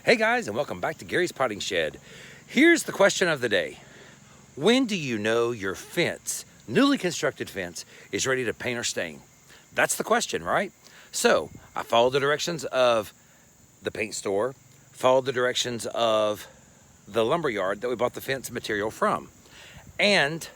Hey guys, and welcome back to Gary's Potting Shed. Here's the question of the day. When do you know your fence, newly constructed fence, is ready to paint or stain? That's the question, right? So I followed the directions of the paint store, followed the directions of the lumber yard that we bought the fence material from. And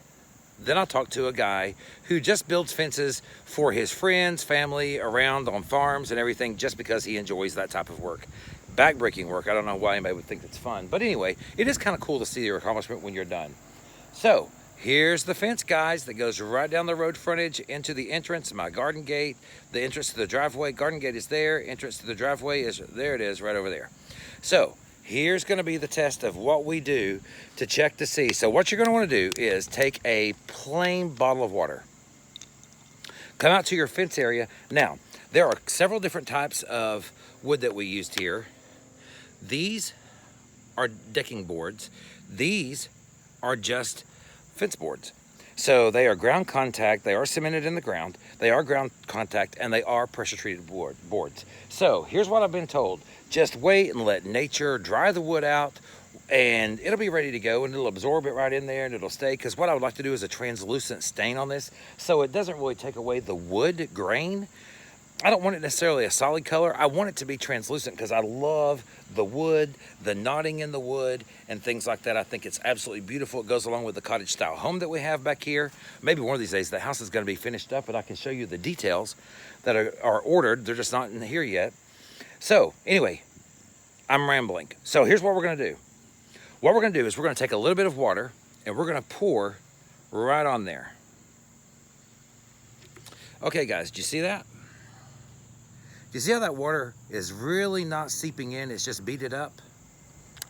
then I talked to a guy who just builds fences for his friends, family, around on farms and everything, just because he enjoys that type of work. Backbreaking work. I don't know why anybody would think it's fun, but anyway, it is kind of cool to see your accomplishment when you're done. So here's the fence, guys, that goes right down the road frontage into the entrance, my garden gate, the entrance to the driveway. Garden gate is there, entrance to the driveway is, there it is, right over there. So here's going to be the test of what we do to check to see. So what you're going to want to do is take a plain bottle of water, come out to your fence area. Now, there are several different types of wood that we used here. These are decking boards. These are just fence boards. So they are ground contact, they are cemented in the ground, they are ground contact, and they are pressure treated boards. So here's what I've been told. Just wait and let nature dry the wood out, and it'll be ready to go, and it'll absorb it right in there, and it'll stay. Because what I would like to do is a translucent stain on this, so it doesn't really take away the wood grain. I don't want it necessarily a solid color. I want it to be translucent because I love the wood, the knotting in the wood, and things like that. I think it's absolutely beautiful. It goes along with the cottage style home that we have back here. Maybe one of these days the house is going to be finished up and I can show you the details that are ordered. They're just not in here yet. So anyway, I'm rambling. So here's what we're going to do. What we're going to do is we're going to take a little bit of water and we're going to pour right on there. Okay, guys, do you see that? You see how that water is really not seeping in? It's just beaded up.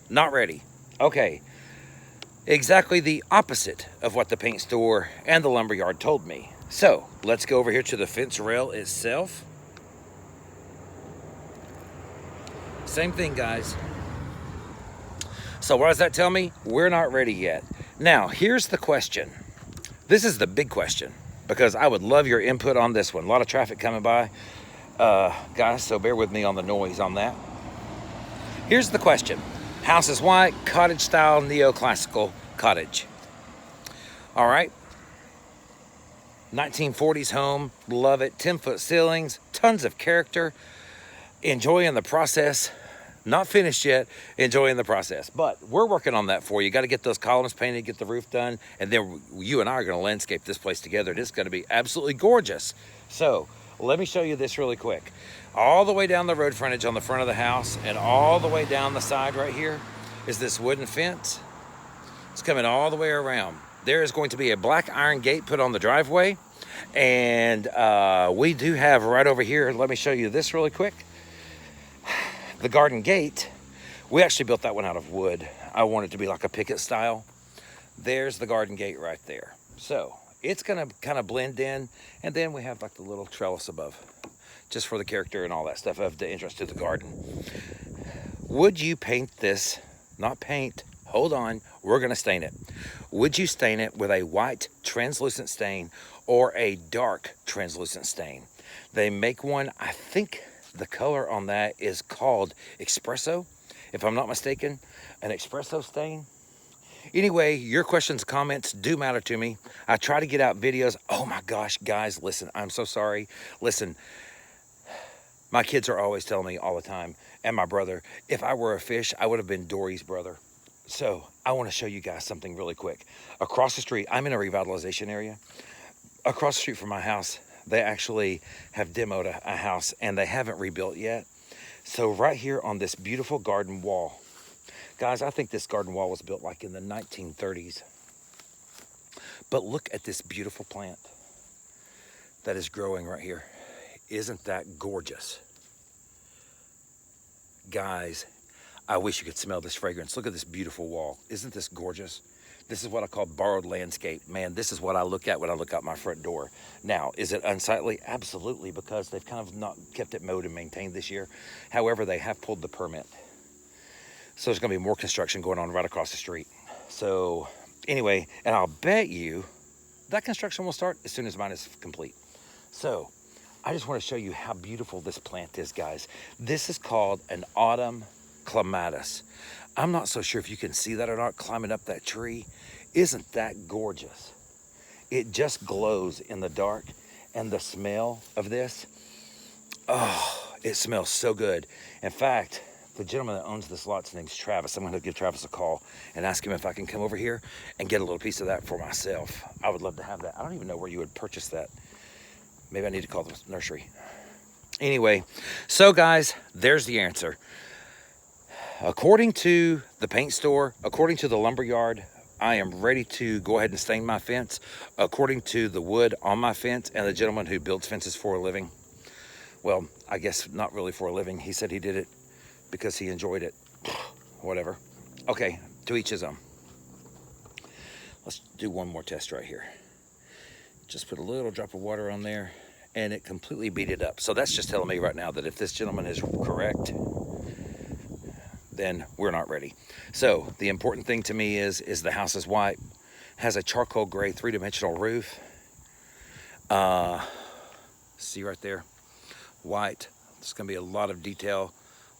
Not ready. Okay. Exactly the opposite of what the paint store and the lumber yard told me. So let's go over here to the fence rail itself. Same thing, guys. So what does that tell me? We're not ready yet. Now, here's the question. This is the big question because I would love your input on this one. A lot of traffic coming by. Guys, so bear with me on the noise on that. Here's the question. House is white, cottage style, neoclassical cottage. All right. 1940s home, love it. 10-foot ceilings, tons of character. Enjoying the process. Not finished yet, enjoying the process. But we're working on that for you. Got to get those columns painted, get the roof done, and then you and I are going to landscape this place together. It's going to be absolutely gorgeous. So let me show you this really quick. All the way down the road frontage on the front of the house and all the way down the side right here is this wooden fence. It's coming all the way around. There is going to be a black iron gate put on the driveway. And we do have right over here, let me show you this really quick. The garden gate, we actually built that one out of wood. I want it to be like a picket style. There's the garden gate right there. So it's gonna kind of blend in, and then we have like the little trellis above, just for the character and all that stuff of the entrance to the garden. Would you paint this? Not paint, hold on, we're gonna stain it. Would you stain it with a white translucent stain or a dark translucent stain? They make one, I think the color on that is called espresso, if I'm not mistaken, an espresso stain. Anyway, your questions, comments do matter to me. I try to get out videos. Oh my gosh, guys, listen, I'm so sorry. Listen, my kids are always telling me all the time, and my brother, if I were a fish, I would have been Dory's brother. So I want to show you guys something really quick. Across the street, I'm in a revitalization area. Across the street from my house, they actually have demoed a house and they haven't rebuilt yet. So right here on this beautiful garden wall, guys, I think this garden wall was built like in the 1930s. But look at this beautiful plant that is growing right here. Isn't that gorgeous? Guys, I wish you could smell this fragrance. Look at this beautiful wall. Isn't this gorgeous? This is what I call borrowed landscape. Man, this is what I look at when I look out my front door. Now, is it unsightly? Absolutely, because they've kind of not kept it mowed and maintained this year. However, they have pulled the permit. So there's gonna be more construction going on right across the street. So anyway, and I'll bet you that construction will start as soon as mine is complete. So I just wanna show you how beautiful this plant is, guys. This is called an autumn clematis. I'm not so sure if you can see that or not climbing up that tree. Isn't that gorgeous? It just glows in the dark, and the smell of this, oh, it smells so good. In fact, the gentleman that owns this lot, his name's Travis. I'm gonna give Travis a call and ask him if I can come over here and get a little piece of that for myself. I would love to have that. I don't even know where you would purchase that. Maybe I need to call the nursery. Anyway, so guys, there's the answer. According to the paint store, according to the lumber yard, I am ready to go ahead and stain my fence. According to the wood on my fence and the gentleman who builds fences for a living, well, I guess not really for a living. He said he did it because he enjoyed it. Whatever. Okay, to each his own. Let's do one more test right here. Just put a little drop of water on there and it completely beat it up. So that's just telling me right now that if this gentleman is correct, then we're not ready. So the important thing to me is the house is white, has a charcoal gray 3-dimensional roof. See right there, white. There's gonna be a lot of detail,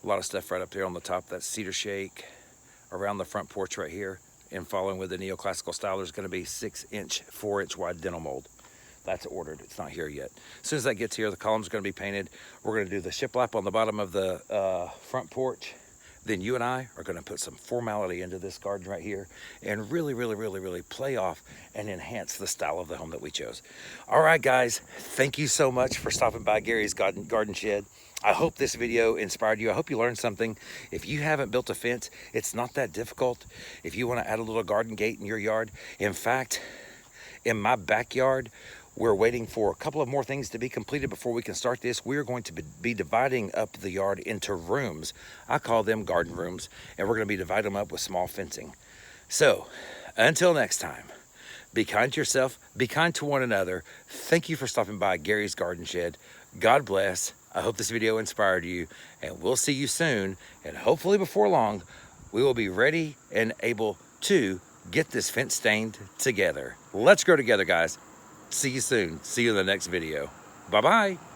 a lot of stuff right up there on the top. That cedar shake around the front porch right here. And following with the neoclassical style, there's gonna be 6-inch, 4-inch wide dental mold. That's ordered, it's not here yet. As soon as that gets here, the column's gonna be painted. We're gonna do the shiplap on the bottom of the front porch. Then you and I are gonna put some formality into this garden right here and really play off and enhance the style of the home that we chose. All right, guys, thank you so much for stopping by Gary's Garden Shed. I hope this video inspired you. I hope you learned something. If you haven't built a fence, it's not that difficult. If you wanna add a little garden gate in your yard, in fact, in my backyard, we're waiting for a couple of more things to be completed before we can start this. We're going to be dividing up the yard into rooms. I call them garden rooms, and we're gonna be dividing them up with small fencing. So, until next time, be kind to yourself, be kind to one another. Thank you for stopping by Gary's Garden Shed. God bless. I hope this video inspired you, and we'll see you soon. And hopefully before long, we will be ready and able to get this fence stained together. Let's grow together, guys. See you soon. See you in the next video. Bye-bye.